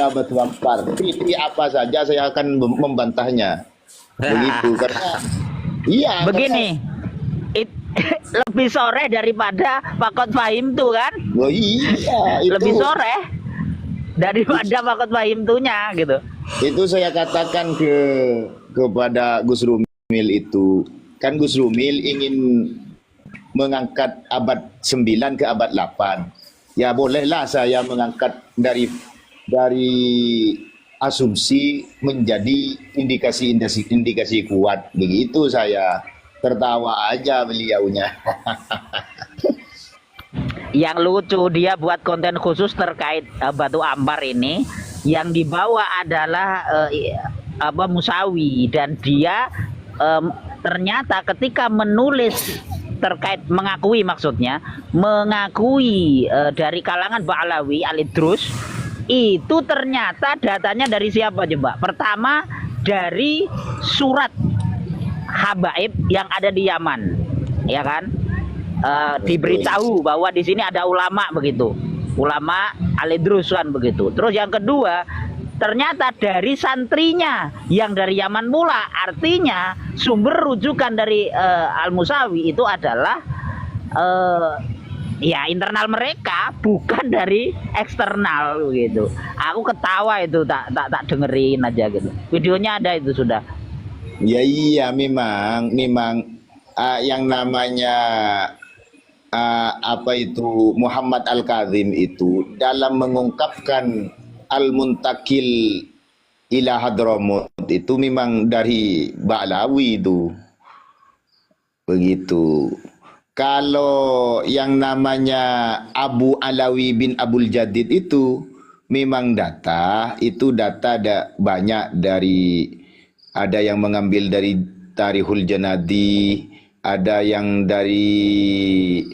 batu ampar. Pilih apa saja saya akan membantahnya. Begitu karena iya Begini, it, lebih sore daripada Fakot Fahim tuh kan? karena, oh iya Lebih sore daripada Fakot Fahim tuhnya gitu. itu saya katakan kepada Gus Rumil itu. Kan Gus Rumil ingin mengangkat abad 9 ke abad 8. Ya bolehlah saya mengangkat dari asumsi menjadi indikasi kuat. Begitu saya. Tertawa aja beliaunya. Yang lucu dia buat konten khusus terkait batu ampar ini, yang dibawa adalah Musawi, dan dia ternyata ketika menulis terkait mengakui, maksudnya mengakui dari kalangan Ba'alawi Al-Idrus itu ternyata datanya dari siapa coba? Pertama dari surat habaib yang ada di Yaman, ya kan? Diberitahu bahwa di sini ada ulama begitu, ulama Al-Idrus kan begitu. Terus yang kedua ternyata dari santrinya yang dari Yaman pula, artinya sumber rujukan dari Al-Musawi itu adalah ya internal mereka, bukan dari eksternal gitu. Aku ketawa itu, tak dengerin aja gitu. Videonya ada itu sudah. Ya iya memang yang namanya apa itu Muhammad Al-Kazim itu dalam mengungkapkan Al-Muntakil ila Hadramut itu memang dari Ba'lawi itu. Begitu. Kalau yang namanya Abu Alawi bin Abdul Jadid itu memang data ada banyak dari, ada yang mengambil dari Tarikhul Janadi, ada yang dari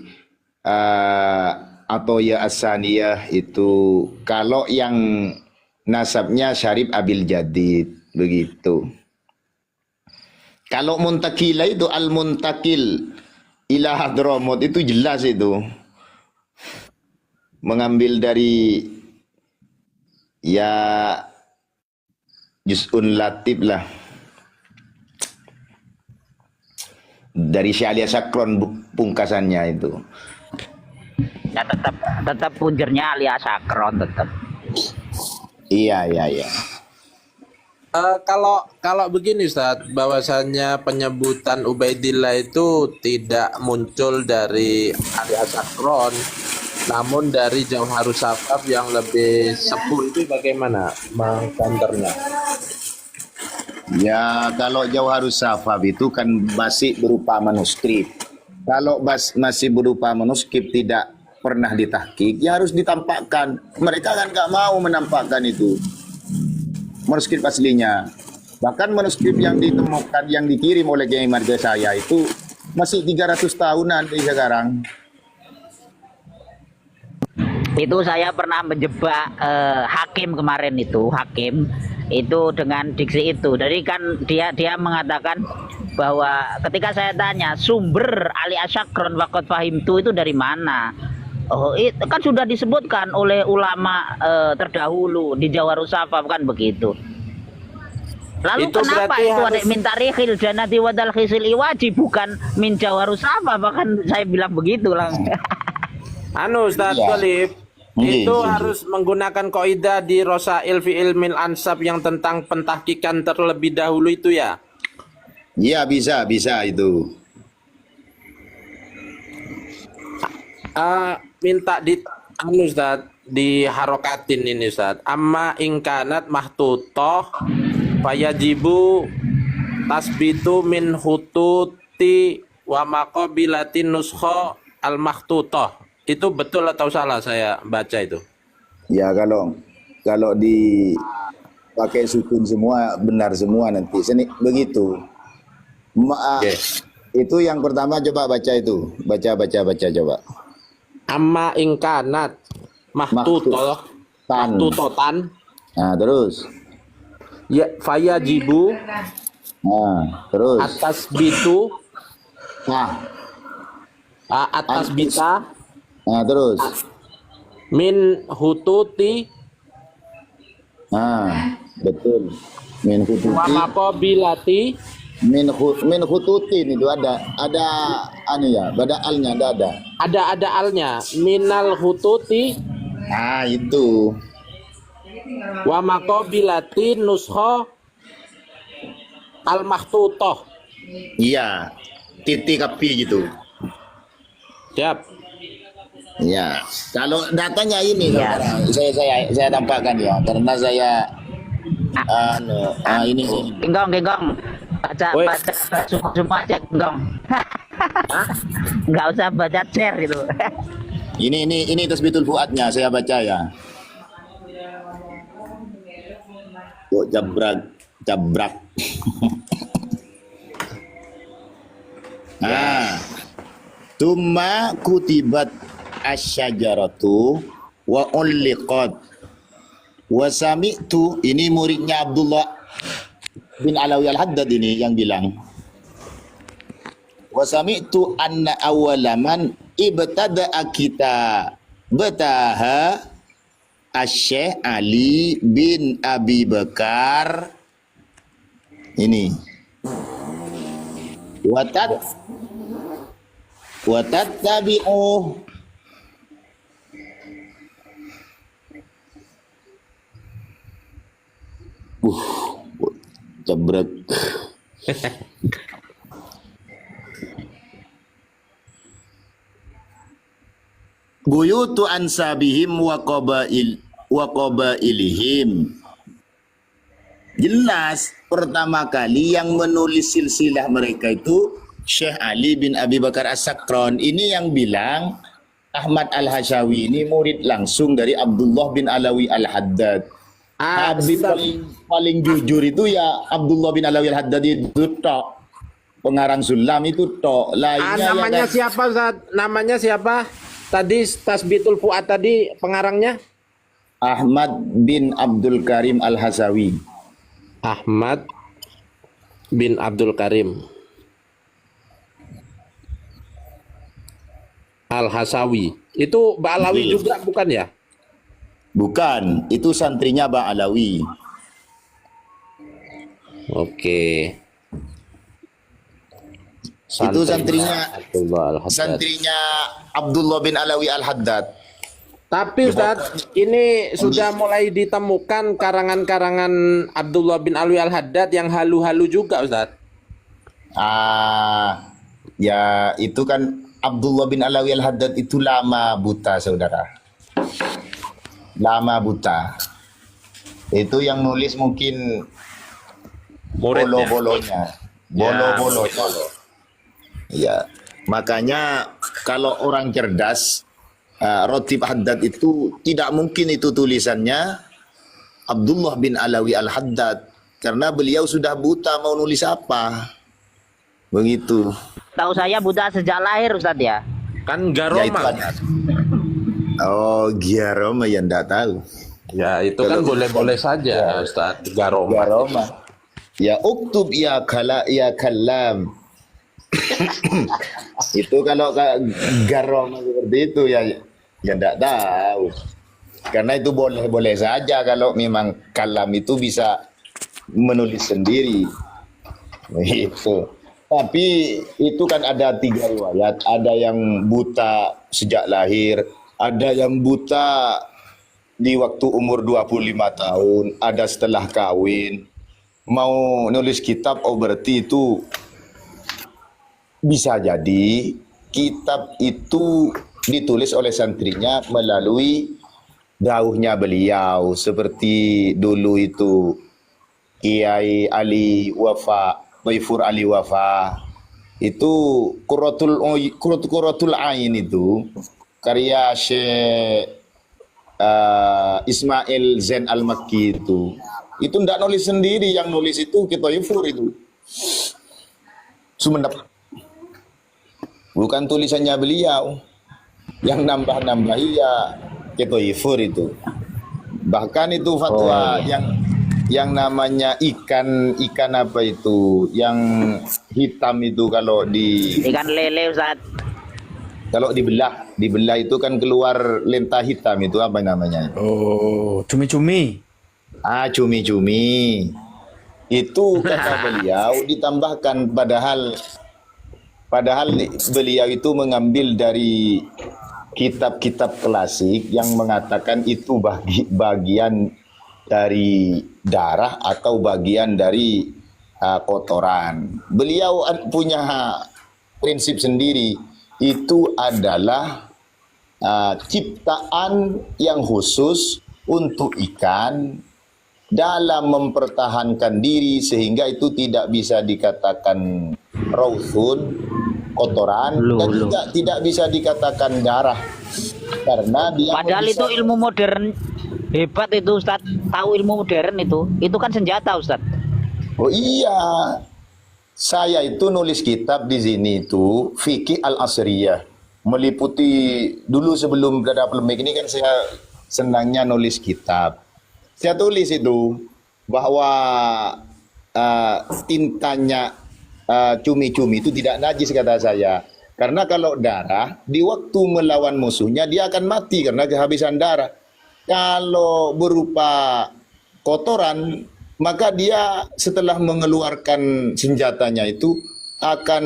atau ya Asaniyah itu. Kalau yang nasabnya Syarif Abil Jadid begitu. Kalau Muntakila itu Al-Muntakil ila Hadramut itu jelas itu mengambil dari ya Juz'un Latif lah, dari Syahlia Sakron pungkasannya itu. Ya tetap punjernya alias Sakron tetap. Iya. Kalau begini Ustaz, bahwasannya penyebutan Ubaidillah itu tidak muncul dari alias Sakron, namun dari Jauharus Safaf yang lebih sepuh, itu bagaimana mengkanternya? Ya kalau Jauharus Safaf itu kan masih berupa manuskrip. Kalau masih berupa manuskrip tidak pernah ditahqiq, ya harus ditampakkan. Mereka kan nggak mau menampakkan itu manuskrip aslinya. Bahkan manuskrip yang ditemukan, yang dikirim oleh Kiai Marga saya itu masih 300 tahunan di sekarang. Itu saya pernah menjebak hakim kemarin itu, hakim itu dengan diksi itu. Jadi kan dia mengatakan bahwa ketika saya tanya sumber Ali Asyakron Fakot Fahimtu itu dari mana? Oh, itu kan sudah disebutkan oleh ulama terdahulu di Jauharus Safaf kan begitu. Lalu Itu kenapa berarti itu ada harus- min tarikhil janati wadal khisil iwaji bukan min Jauharus Safaf? Bahkan saya bilang begitu lah. Anu Ustaz Iya. Khalif, Iya, itu iya. harus menggunakan kaidah di Rosail fi ilmil ansab yang tentang pentahkikan terlebih dahulu itu ya. Iya bisa itu. Minta di anu Ustaz, di harokatin ini Ustaz. Amma ingkanat mahtutoh fayajibu tasbitu min hututi wa maqabilatin nuskho al mahtutoh. Itu betul atau salah saya baca itu? Ya kalau dipakai sukun semua benar semua nanti. Begitu. Oke. Itu yang pertama, coba baca itu. Baca coba. Amma ingkanat mahtutoh Tan. mahtutotan Nah, terus. ya fayajibu Nah, terus. atas bitu Nah, atas bita terus. min hututi Betul. Min Wa khututi, maqabilati min khututin itu ada anu ya, badaalnya ada. ada alnya minal hututi Itu. wa maqabilati nuskha al mahtutah. Iya. Titik api gitu. Siap. Ya, kalau datanya ini Ya. saudara, saya tampakkan ya, karena saya ini Genggong. Baca Woi. semua aja genggong. Nggak usah baca share gitu. ini tasbitul fuadnya saya baca ya. Kok jabrak. Tumma kutibat asyajaratu wa ulliqat wa sami'tu, ini muridnya Abdullah bin Alawi al-Haddad ini yang bilang, wa sami'tu anna awwala man ibtada'a kita bataha Asy-Syaikh Ali bin Abi Bakar ini watat tabi'u jabrak. Buyutu ansabihim wa qabailihim. Jelas pertama kali yang menulis silsilah mereka itu Syekh Ali bin Abi Bakar As-Sakran. Ini yang bilang Ahmad Al-Hasyawi ini murid langsung dari Abdullah bin Alawi Al-Haddad. Habib paling jujur itu ya Abdullah bin Alawi Al-Haddad itu tok. Pengarang Sulam itu tok. Lainnya Namanya ya kan, siapa Ustaz? Namanya siapa? Tadi Tasbitul Fuad tadi pengarangnya Ahmad bin Abdul Karim Al-Hasawi. Ahmad bin Abdul Karim Al-Hasawi. Itu Ba'alawi juga bukan ya? Bukan, itu santrinya Bang Alawi. Oke. Itu santrinya Abdullah Al-Haddad. santrinya Abdullah bin Alawi Al-Haddad. Tapi Ustaz, ini sudah mulai ditemukan karangan-karangan Abdullah bin Alawi Al-Haddad yang halu-halu juga Ustaz. Ya itu kan Abdullah bin Alawi Al-Haddad itu lama buta, saudara. Lama buta. Itu yang nulis mungkin Muridnya. bolo-bolonya. Bolo-bolonya. Ya, makanya kalau orang cerdas, Rotib Haddad itu tidak mungkin itu tulisannya Abdullah bin Alawi Al-Haddad, karena beliau sudah buta, mau nulis apa? Begitu. Tahu saya buta sejak lahir Ustadz ya. Kan Ya itu Garoma. ada. Oh, Giaroma yang enggak tahu. Ya, itu kan Kalau- boleh-boleh saja Ustaz. Garoma. Giaroma. Ya uktub ya kalam. Itu kalau Garoma seperti itu ya enggak tahu. Karena itu boleh-boleh saja kalau memang kalam itu bisa menulis sendiri. Begitu. Tapi itu kan ada 3 riwayat. Ada yang buta sejak lahir, ada yang buta di waktu umur 25 tahun, ada setelah kawin. Mau nulis kitab, oh berarti itu bisa jadi kitab itu ditulis oleh santrinya melalui dauhnya beliau, seperti dulu itu Kiai Ali Wafa, Baifur Ali Wafa, itu Qurratul Ain itu karya Syekh Ismail Zain Al-Makki itu ndak nulis sendiri, yang nulis itu Kitoyufur itu Sumenep, bukan tulisannya beliau, yang nambah-nambahi ya Kitoyufur itu. Bahkan itu fatwa yang namanya ikan apa itu yang hitam itu, kalau Ikan lele Ustadz. dibelah itu kan keluar lentah hitam, itu apa namanya? Oh, cumi-cumi. Cumi-cumi. Itu kata beliau ditambahkan, padahal beliau itu mengambil dari kitab-kitab klasik yang mengatakan itu bagian dari darah atau bagian dari kotoran. Beliau punya prinsip sendiri, itu adalah ciptaan yang khusus untuk ikan dalam mempertahankan diri sehingga itu tidak bisa dikatakan rauthun, kotoran, dan juga tidak bisa dikatakan darah karena dia Padahal itu ilmu modern hebat itu Ustaz. Tahu ilmu modern itu kan senjata Ustaz. Oh iya, saya itu nulis kitab di sini itu Fikih Al-Asriyah, meliputi dulu sebelum ada polemik ini kan saya senangnya nulis kitab. Saya tulis itu bahwa tintanya cumi-cumi itu tidak najis kata saya. Karena kalau darah di waktu melawan musuhnya dia akan mati karena kehabisan darah. Kalau berupa kotoran maka dia setelah mengeluarkan senjatanya itu akan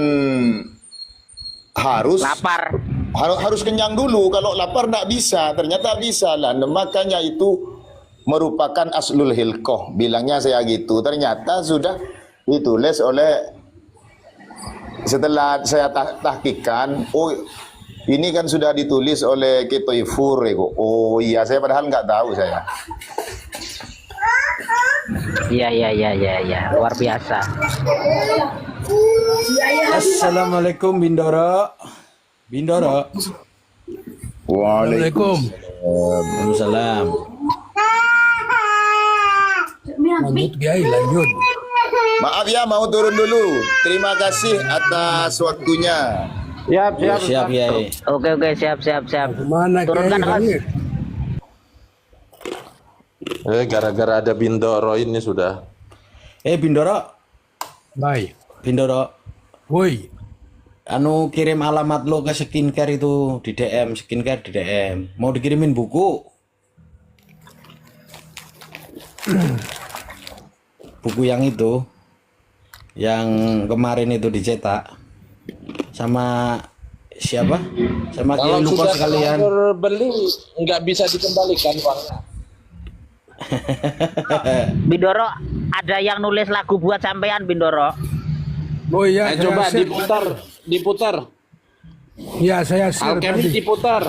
Lapar. harus kenyang dulu. Kalau lapar tidak bisa, ternyata bisa lah. Makanya itu merupakan aslul hilkoh, bilangnya saya gitu. Ternyata sudah ditulis oleh, setelah saya tahkikan, oh ini kan sudah ditulis oleh Ketoifur. Oh iya, saya padahal nggak tahu saya. Iya, luar biasa. Assalamualaikum Bindoro. Bindoro. Waalaikumsalam. Lanjut Kiai, lanjut. Maaf ya, mau turun dulu. Terima kasih atas waktunya. Siap Kiai. Oke, siap. Mana Turunkan Kiai? Gara-gara ada Bindoro ini sudah. Bindoro. Baik. Bindoro. Woi, Anu kirim alamat lo ke skincare itu di DM, skincare di DM. Mau dikirimin buku? Buku yang itu, yang kemarin itu dicetak sama siapa? Sama Kiai Luko sekalian. Kalau beli nggak bisa dikembalikan uangnya. Bindoro, ada yang nulis lagu buat sampean Bindoro. oh iya, Coba saya diputar. ya saya share Alkemis tadi. diputar.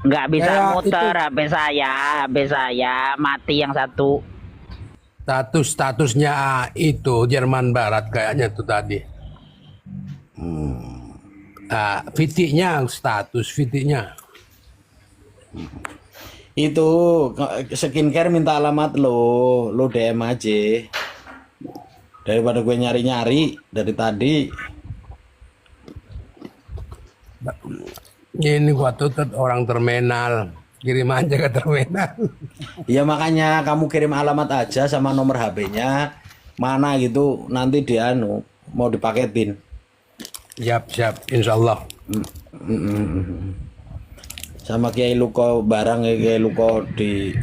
Nggak bisa Kayak muter itu. HP saya mati yang satu. Statusnya itu Jerman Barat kayaknya tuh tadi. Fitiknya status fitiknya. Itu skincare minta alamat lo DM aja. Daripada gue nyari-nyari dari tadi. Ini gua tutup orang terminal, kirim aja ke terminal. Ya makanya kamu kirim alamat aja sama nomor HP-nya mana gitu, nanti dia mau dipaketin. Siap, insya Allah. Sama Kiai Luko barang ya, Kiai Luko di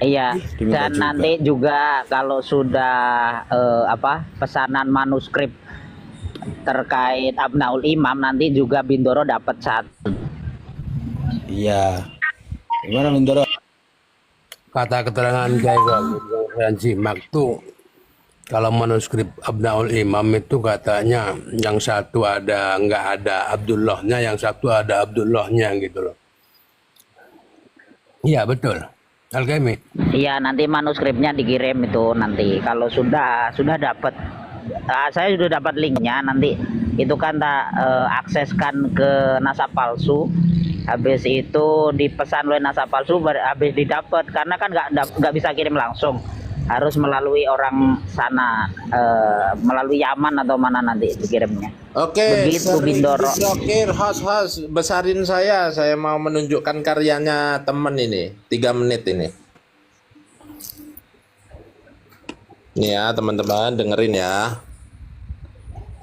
Iya, Diminta dan juga. nanti juga kalau sudah pesanan manuskrip terkait Abnaul Imam nanti juga Bindoro dapat satu. Iya. Gimana Bindoro? Kata keterangan Kiai Wagub yang saya simak tuh, kalau manuskrip Abnaul Imam itu katanya yang satu nggak ada Abdullahnya, yang satu ada Abdullahnya gitu loh. Iya betul. Al-Kaimi. Iya, nanti manuskripnya dikirim itu nanti kalau sudah dapat. Saya sudah dapat linknya, nanti itu kan tak akseskan ke nasab palsu. Habis itu dipesan oleh nasab palsu, habis didapat karena kan nggak bisa kirim langsung, harus melalui orang sana, melalui Yaman atau mana nanti dikirimnya. Oke, Begitu, Bindoro. Oke, host, besarin saya mau menunjukkan karyanya temen ini, 3 menit ini. Nih ya teman-teman, dengerin ya.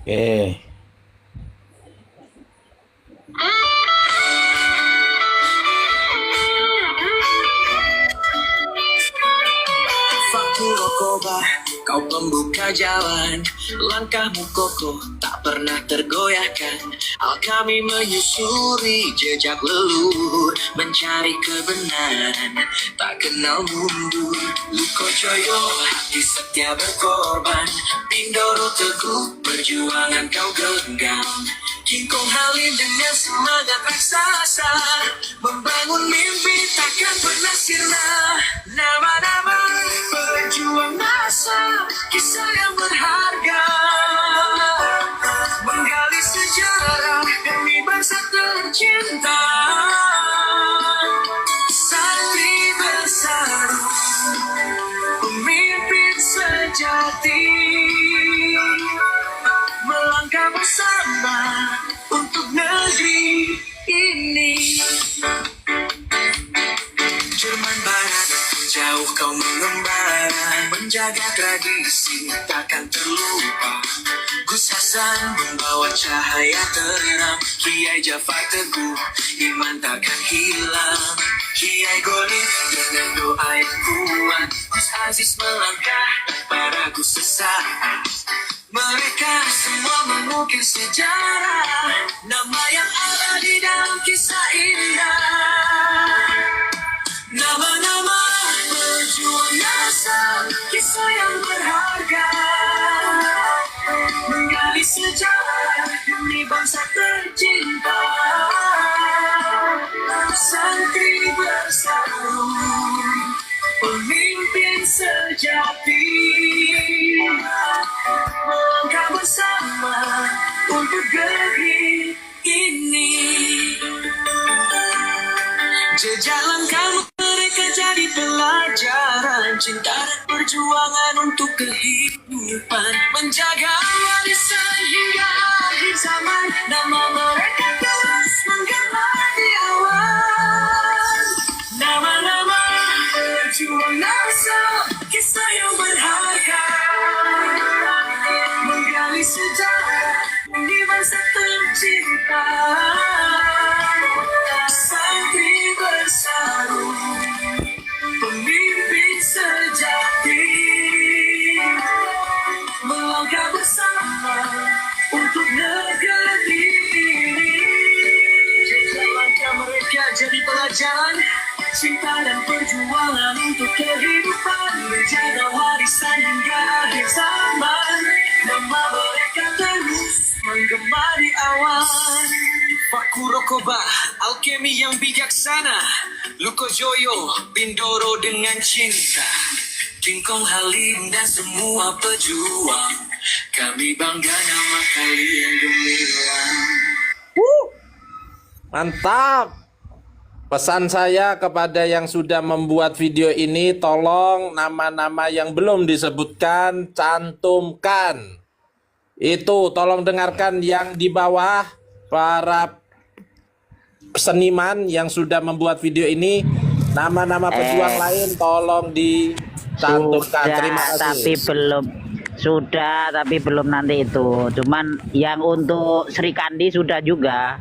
Oke. Fakurokoba, kau pembuka jalan. Langkahmu kokoh, tak pernah tergoyahkan. Kami menyusuri jejak leluhur, mencari kebenaran, tak kenal mundur. Lukojoyo, hati setia berkorban. Bindoro teguh, perjuangan kau genggam. Kingkong Halim dengan semangat raksasa, membangun mimpi takkan pernah sirna. Nama-nama pejuang masa, kisah yang berharga, menggali sejarah demi bangsa tercinta. Santri bersatu, pemimpin sejati, melangkah bersama untuk negeri ini. Jerman Barat, jauh kau mengembara, menjaga tradisi takkan terlupa. Gus Hasan membawa cahaya terang, Kiai Jafar teguh, iman takkan hilang. Kiai Golif dengan doa yang kuat, Gus Aziz melangkah tanpa ragu sesaat. Mereka semua mengukir sejarah, nama yang abadi dalam kisah indah. Nama-nama pejuang nyata, kisah yang berharga, menggali sejarah demi bangsa tercinta. Santri bersatu, pemimpin sejati, melangkah bersama untuk negeri ini. Jejak langkah mereka jadi pelajaran, cinta dan perjuangan untuk kehidupan, menjaga warisan hingga akhir zaman. Nama mereka terus menggema di awan. Nama-nama pejuang nasional, kisah yang berharga, menggali sejarah di bangsa tercinta. Santri bersatu, pemimpin sejati, melangkah bersama untuk negeri ini. Jejak langkah mereka jadi pelajaran, cinta dan perjuangan untuk kehidupan, menjaga warisan hingga akhir zaman. Nama mereka terus menggema di awan. Fakurokoba, alkemi yang bijaksana. Lukojoyo, Bindoro dengan cinta. Kingkong Halim dan semua pejuang, kami bangga nama kalian gemilang. Mantap. Pesan saya kepada yang sudah membuat video ini, tolong nama-nama yang belum disebutkan cantumkan. Itu tolong dengarkan yang di bawah, para seniman yang sudah membuat video ini, nama-nama pejuang lain tolong dicantumkan. Terima kasih. Tapi belum nanti itu. Cuman yang untuk Sri Kandi sudah juga.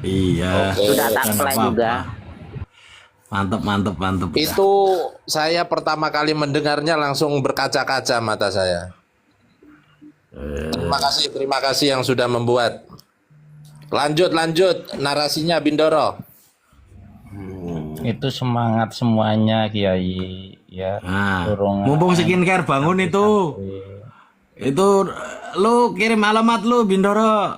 Iya. Sudah tak nggak apply apa-apa. juga. Mantap. Itu saya pertama kali mendengarnya langsung berkaca-kaca mata saya. Terima kasih yang sudah membuat. Lanjut narasinya Bindoro. Itu semangat semuanya Kiai ya. Nah, Dorongan. mumpung skincare bangun itu lu kirim alamat lu Bindoro.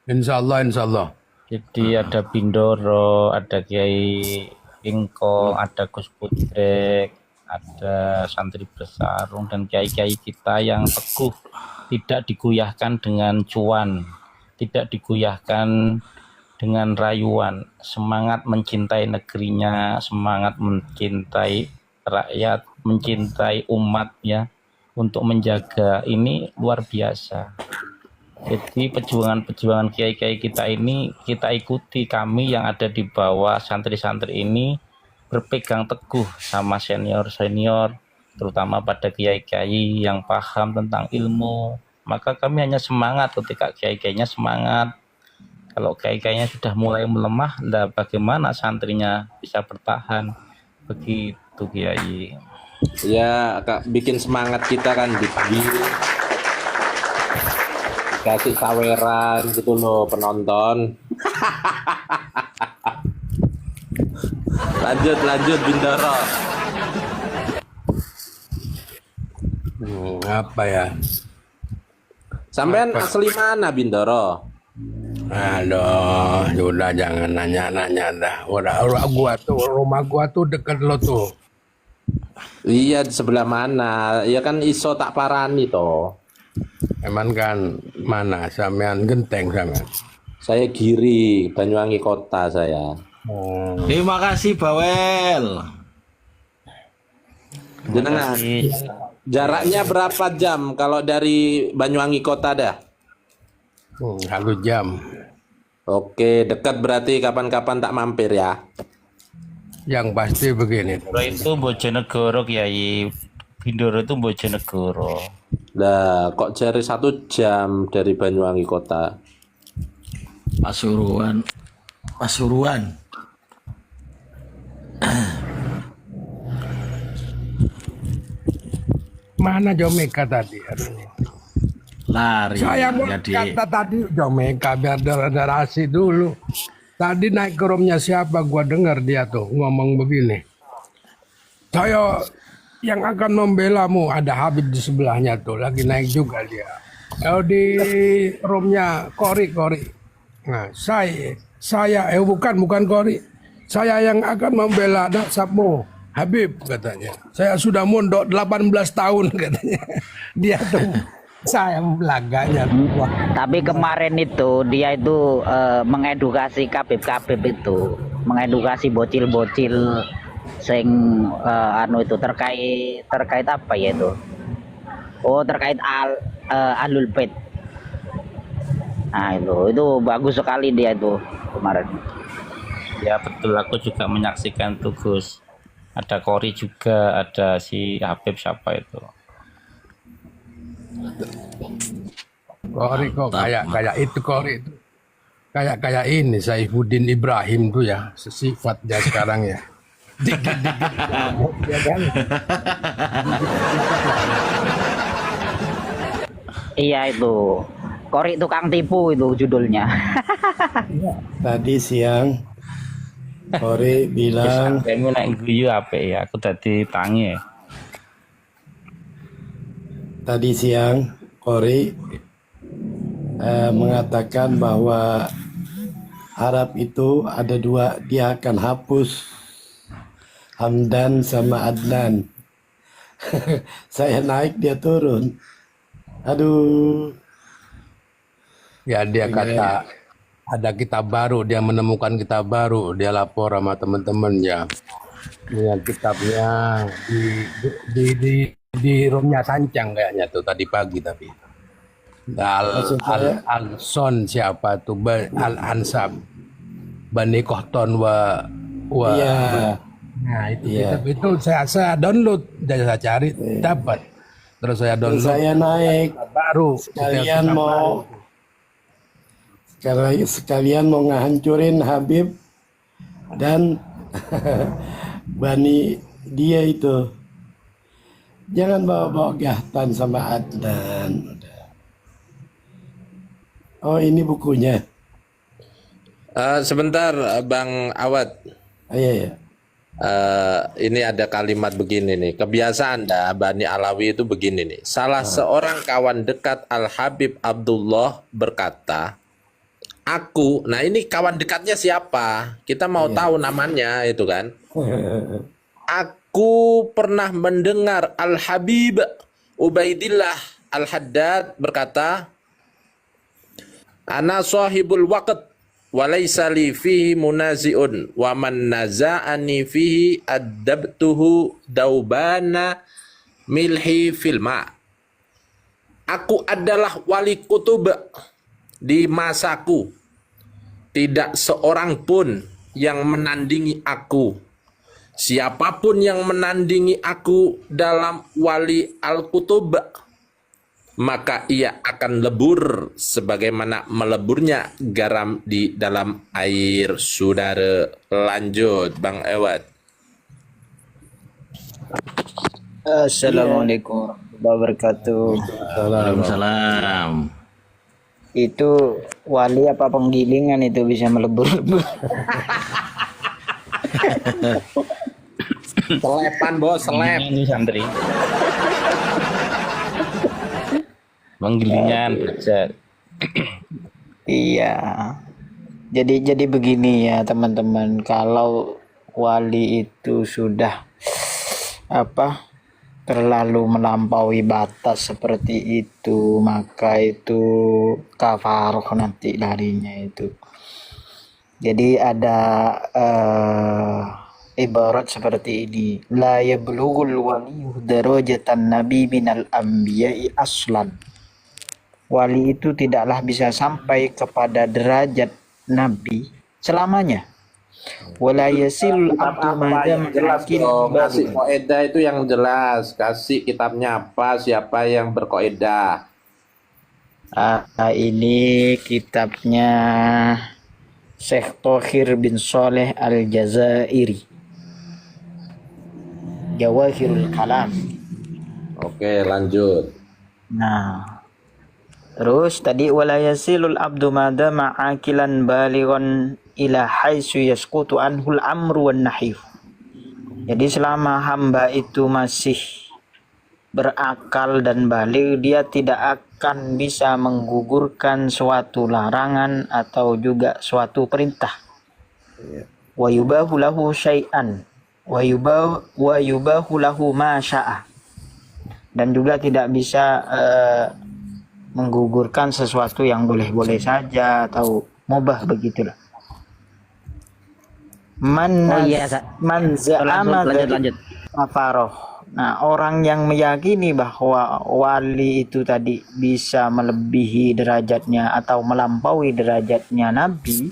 Insya Allah. Jadi ada Bindoro, ada Kiai Ingkong, ada Gus Putrek, ada Santri Bersarung dan kiai-kiai kita yang teguh, tidak digoyahkan dengan cuan, tidak digoyahkan dengan rayuan, semangat mencintai negerinya, semangat mencintai rakyat, mencintai umatnya untuk menjaga, ini luar biasa. Jadi perjuangan kiai-kiai kita ini kita ikuti, kami yang ada di bawah santri-santri ini berpegang teguh sama senior-senior, terutama pada kiai-kiai yang paham tentang ilmu. Maka kami hanya semangat ketika kiai-kiainya semangat. Kalau kiai-kiainya sudah mulai melemah, bagaimana santrinya bisa bertahan? Begitu Kiai. Ya, bikin semangat kita kan di pagi. Kasih saweran gitu loh penonton. Lanjut Bindoro. Apa ya? Sampean asli mana Bindoro? Aduh, sudah jangan nanya-nanya dah. Rumah gua tuh deket lo tuh. Iya, di sebelah mana? Ya kan iso tak parani toh. Emang kan mana sampean Genteng sampean. Saya Giri, Banyuwangi Kota saya. Terima kasih Bawel. Jenengan. Jaraknya berapa jam kalau dari Banyuwangi Kota dah? 1 jam. Oke, dekat berarti kapan-kapan tak mampir ya. Yang pasti begini. Bindoro itu Bojonegoro Kiai. Bindoro itu Bojonegoro. Lah, kok cari 1 jam dari Banyuwangi Kota? Pasuruan. Mana Jomeka tadi? Lari. Saya mau Jadi kata tadi Jomeka biar narasi dulu. Tadi naik ke roomnya siapa? Gua dengar dia tuh ngomong begini. Saya yang akan membelamu ada Habib di sebelahnya tuh lagi naik juga dia. Di roomnya Kori. Nah saya bukan Kori. Saya yang akan membela nasabmu Habib katanya. Saya sudah mondok 18 tahun katanya. Dia tuh saya belaganya. Tapi kemarin itu dia itu mengedukasi Kabib itu, mengedukasi bocil-bocil sing anu itu terkait apa ya itu? Oh, terkait Ahlul Bait. Nah, itu bagus sekali dia itu kemarin. Ya betul, aku juga menyaksikan tuh Gus. Ada Kori juga, ada si Habib siapa itu. Kori kok kayak itu Kori itu. Kayak ini Saifuddin Ibrahim tuh ya, sifatnya sekarang ya. Ya kan? Iya itu. Kori tukang tipu itu judulnya. Tadi siang Kori bilang Kamu naik guyu apa ya? Aku tadi tangi. tadi siang Kori mengatakan bahwa Arab itu ada 2, dia akan hapus Hamdan sama Adnan. Saya naik, dia turun. Aduh. Ya dia kata ada kitab baru, dia menemukan kitab baru, dia lapor sama teman-temannya. Dengan kitabnya di roomnya Sancang kayaknya tuh tadi pagi tapi. Al-Son siapa tuh? Al-Ansab. Bani Kohton wa Iya. Nah itu Iya. kitab itu saya download, dan saya cari dapat. Terus saya Dan download saya naik baru. sekalian kitab mau baru. sekalian mau ngehancurin Habib dan Bani dia itu. Jangan bawa-bawa Gahtan sama Adnan. Oh, ini bukunya. Sebentar Bang Awad. Iya ya. Ini ada kalimat begini nih. Kebiasaan dah Bani Alawi itu begini nih. Salah seorang kawan dekat Al-Habib Abdullah berkata, aku, nah ini kawan dekatnya siapa? Kita mau tahu namanya itu kan. Aku pernah mendengar Al-Habib Ubaidillah Al-Haddad berkata, ana sahibul waqt walaysa li fihi munazi'un wa man naza'ani fihi adabtuhu daubana milhi filma. Aku adalah wali kutub di masaku. Tidak seorang pun yang menandingi aku. Siapapun yang menandingi aku dalam wali al-kutub, maka ia akan lebur sebagaimana meleburnya garam di dalam air. Saudara, lanjut Bang Ewad. Assalamualaikum warahmatullahi wabarakatuh. Waalaikumsalam. Itu wali apa penggilingan itu bisa melebur-lebur? Selepan bos, selep. Ini santri. Penggilingan belajar. Iya. Jadi begini ya teman-teman, kalau wali itu sudah terlalu melampaui batas seperti itu, maka itu kafaroh nanti darinya itu. Jadi ada ibarat seperti ini, la yablughul waliyyu darajatan nabi minal anbiya'i aslan. Wali itu tidaklah bisa sampai kepada derajat nabi selamanya. Wala yasil Kitab abdu apa yang jelas madakin dong? Kasih koedah itu yang jelas. Kasih kitabnya apa, siapa yang berkoedah. Ini kitabnya Syekh Thohir bin Saleh Al-Jazairi, Jawahirul Kalam. Oke, lanjut. Nah, terus tadi wala yasilul abdu mada ma'akilan balighan ila haitsu yasqutu anhul amru wan nahyu. Jadi selama hamba itu masih berakal dan balik, dia tidak akan bisa menggugurkan suatu larangan atau juga suatu perintah. Wa yubahu lahu syai'an wa yubahu lahu ma syaa. Dan juga tidak bisa menggugurkan sesuatu yang boleh-boleh saja atau mubah, begitulah. Man za'ama lanjut. kafaroh. Nah, orang yang meyakini bahwa wali itu tadi bisa melebihi derajatnya atau melampaui derajatnya nabi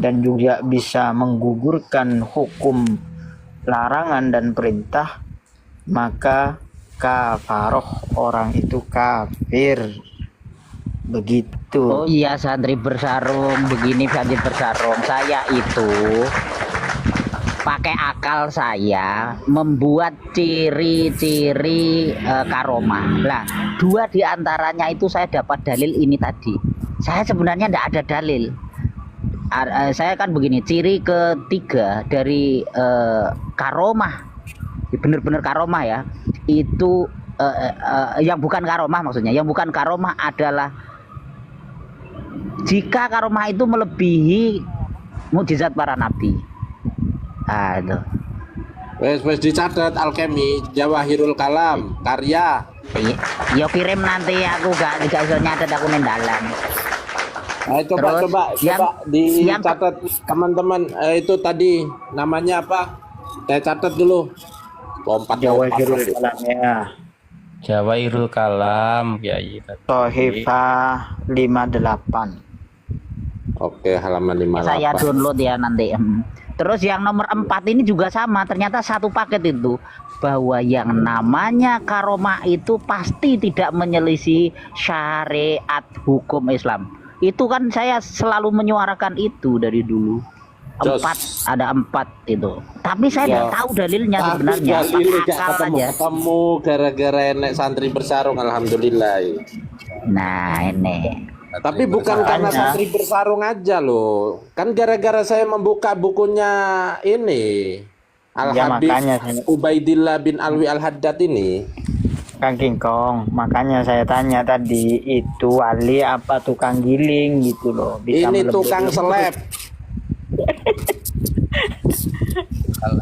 dan juga bisa menggugurkan hukum larangan dan perintah, maka kafaroh, orang itu kafir. Begitu. Oh iya, santri bersarung begini, santri bersarung. Saya itu pakai akal saya membuat ciri-ciri karomah. Lah, dua di antaranya itu saya dapat dalil ini tadi. Saya sebenarnya tidak ada dalil. Saya kan begini, ciri ketiga dari karomah, benar-benar karomah ya, itu yang bukan karomah, maksudnya yang bukan karomah adalah jika karomah itu melebihi mukjizat para nabi. Aduh. Wes dicatat Alkemi, Jawahirul Kalam, karya. Yo kirim nanti, aku gak iso nyatet, aku nendalan. Coba dicatat teman-teman. Itu tadi namanya apa? Saya catat dulu. Lompat. Jawahirul Kalam ya. Jawahirul Kalam, Kiai. Sohifah 58. Oke, halaman 58. Saya download ya nanti. Terus yang nomor 4 ini juga sama, ternyata satu paket itu, bahwa yang namanya karomah itu pasti tidak menyelisih syariat hukum Islam. Itu kan saya selalu menyuarakan itu dari dulu. Ada 4 itu. Tapi saya tidak tahu dalilnya sebenarnya. Ketemu gara-gara enek santri bersarung, alhamdulillah. Nah, ini. Tapi bukan karena santri bersarung aja loh. Kan gara-gara saya membuka bukunya ini. Al-Habib Ubaidillah bin Alwi Al-Haddad ini. Kang King Kong, makanya saya tanya tadi, itu wali apa tukang giling gitu loh. Bisa ini tukang seleb.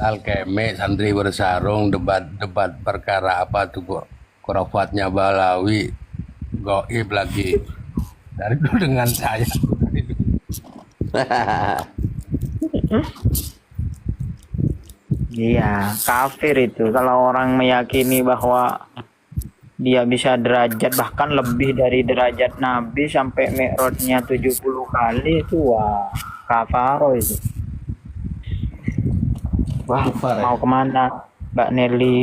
Al-Keme santri bersarung debat perkara apa tuh kok khurafatnya Balawi goib lagi dari dulu dengan saya. Iya, kafir itu kalau orang meyakini bahwa dia bisa derajat bahkan lebih dari derajat Nabi sampai mi'rajnya 70 kali, itu wah kafaro itu. Wah, mau kemana Mbak Nelly?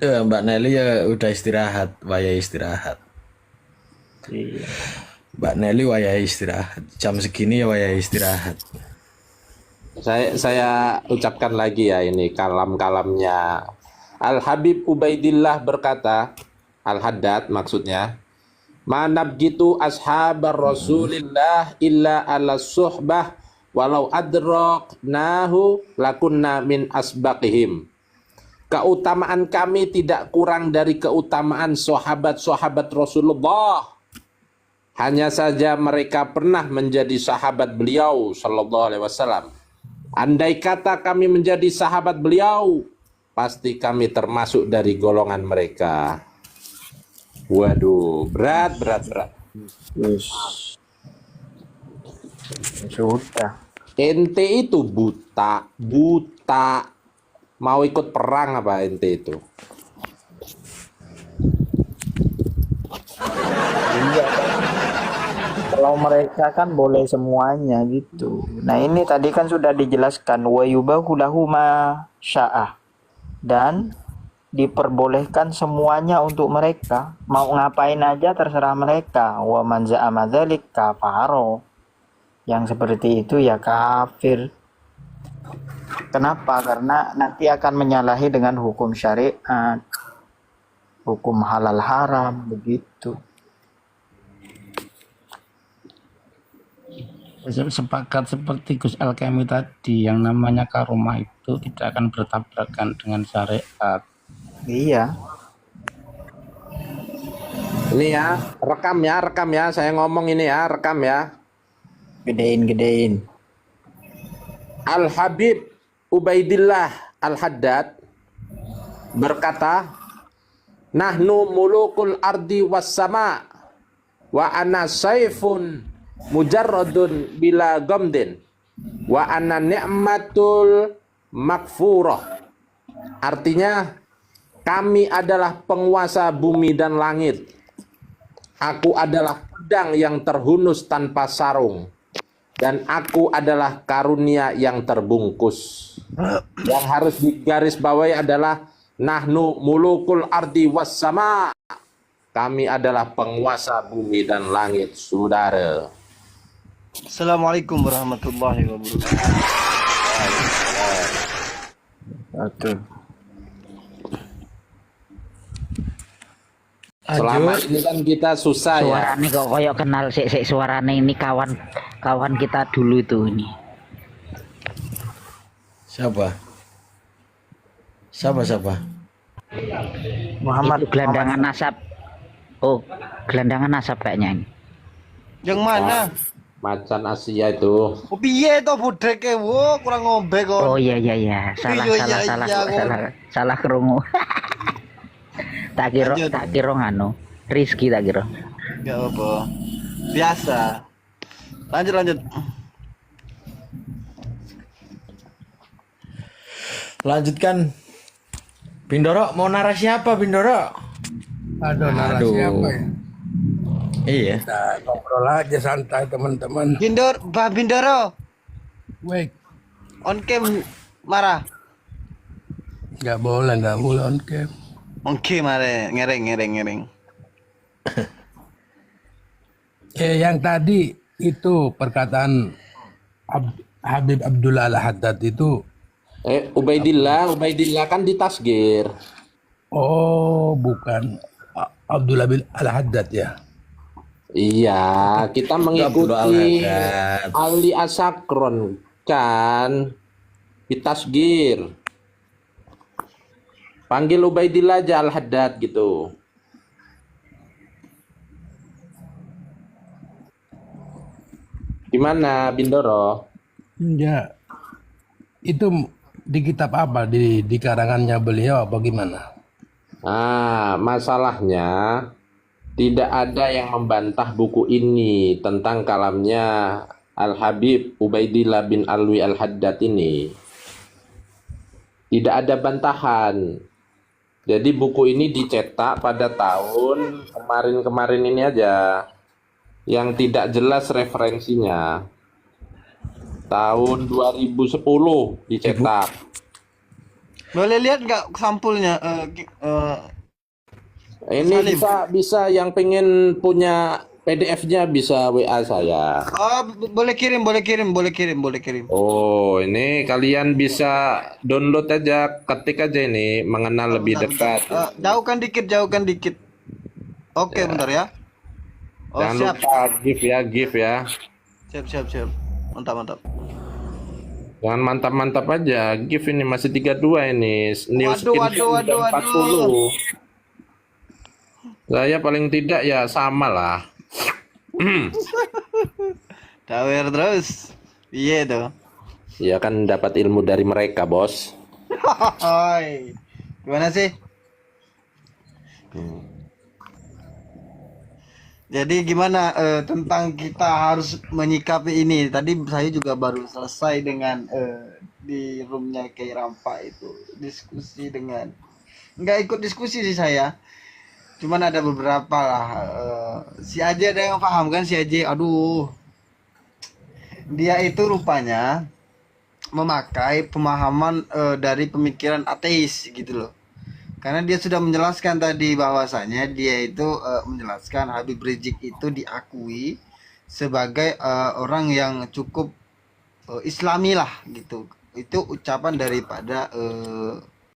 Mbak Nelly ya udah istirahat, wayah istirahat. Iya. Mbak Nelly wayah istirahat. Jam segini ya wayah istirahat. Saya ucapkan lagi ya ini kalam-kalamnya Al Habib Ubaidillah berkata, Al Haddad maksudnya, manab gitu ashabar Rasulillah illa ala suhbah walau adraknahu lakunna min asbaqihim. Keutamaan kami tidak kurang dari keutamaan sahabat-sahabat Rasulullah. Hanya saja mereka pernah menjadi sahabat beliau sallallahu alaihi wasallam. Andai kata kami menjadi sahabat beliau, pasti kami termasuk dari golongan mereka. Waduh, berat. Yes. Sudah. Ente itu buta. Mau ikut perang apa ente itu? Iya. Kalau mereka kan boleh semuanya gitu. Nah ini tadi kan sudah dijelaskan wa yubahu lahu ma sya'ah, dan diperbolehkan semuanya untuk mereka, mau ngapain aja terserah mereka. Wa man za'ama dzalik kafaro, yang seperti itu ya kafir. Kenapa? Karena nanti akan menyalahi dengan hukum syariat, hukum halal haram begitu. Sepakat seperti Gus Alkemi tadi, yang namanya karomah itu tidak akan bertabrakan dengan syariat. Iya. Ini ya, rekam ya, saya ngomong ini ya, rekam ya. Gedein. Al Habib Ubaidillah Al Haddad berkata, nahnu mulukul ardi was sama wa ana saifun mujarradun bila gomdin wa ana ni'matul makfurah. Artinya, kami adalah penguasa bumi dan langit. Aku adalah pedang yang terhunus tanpa sarung, dan aku adalah karunia yang terbungkus. Yang harus digarisbawahi adalah nahnu mulukul ardi was sama. Kami adalah penguasa bumi dan langit, saudara. Assalamualaikum warahmatullahi wabarakatuh. Selama ini kan kita susah ya. Suarane kok koyo kenal sik suarane ini kawan kita dulu itu ini. Siapa? Muhammad Itu gelandangan nasab. Oh, gelandangan nasab kayaknya ini. Yang mana? Macan Asia itu. Oh piye to budeke wo kurang ngombe kok. Oh iya. Salah krungu. tak kira nganu. Rizky tak kira. Enggak apa. Biasa. Lanjut. Lanjutkan. Bindoro, mau narasi apa Bindoro? Aduh, narasi apa ya? Iya. Kita ngobrol aja santai teman-teman. Bindoro. Wait, On cam marah. nggak boleh on cam. Oke mare ngereng. Yang tadi itu perkataan Habib Abdullah Al Haddad itu. Ubaidillah kan ditasgir. Oh, bukan Abdullah bin Al Haddad ya. Iya, kita mengikuti Al-Haddad. Ali Asakron kan ditasgir. Panggil Ubaidillah aja Al Haddad gitu. Gimana Bindoro? Ya, itu di kitab apa, di karangannya beliau apa gimana? Masalahnya tidak ada yang membantah buku ini tentang kalamnya Al Habib Ubaidillah bin Alwi Al Haddad ini. Tidak ada bantahan. Jadi buku ini dicetak pada tahun kemarin ini aja, yang tidak jelas referensinya. Tahun 2010 dicetak. Boleh lihat nggak sampulnya? Ini bisa yang pengen punya PDF-nya bisa WA saya. Oh, boleh kirim, boleh kirim, boleh kirim, boleh kirim. Oh, ini kalian bisa download aja, ketik aja ini mengenal lebih Bentar, dekat. bentar. Jauhkan dikit, jauhkan dikit. Oke, bentar ya. Oh, Jangan siap. lupa GIF ya. Siap, siap, siap. Mantap, mantap. Jangan mantap-mantap aja. GIF ini masih 32 ini. New Waduh, skin waduh, waduh, udah 40. Saya paling tidak ya sama lah. Tawer terus. Iya tuh. Ya kan dapat ilmu dari mereka, Bos. Hai. Gimana sih? Jadi gimana tentang kita harus menyikapi ini? Tadi saya juga baru selesai dengan di roomnya Kiai Rampa itu diskusi dengan nggak ikut diskusi sih saya. Cuman ada beberapa lah. Si Aji ada yang paham kan si Aji? Aduh. Dia itu rupanya memakai pemahaman dari pemikiran ateis gitu loh. Karena dia sudah menjelaskan tadi bahwasanya dia itu menjelaskan Habib Rizik itu diakui sebagai orang yang cukup islami lah gitu. Itu ucapan daripada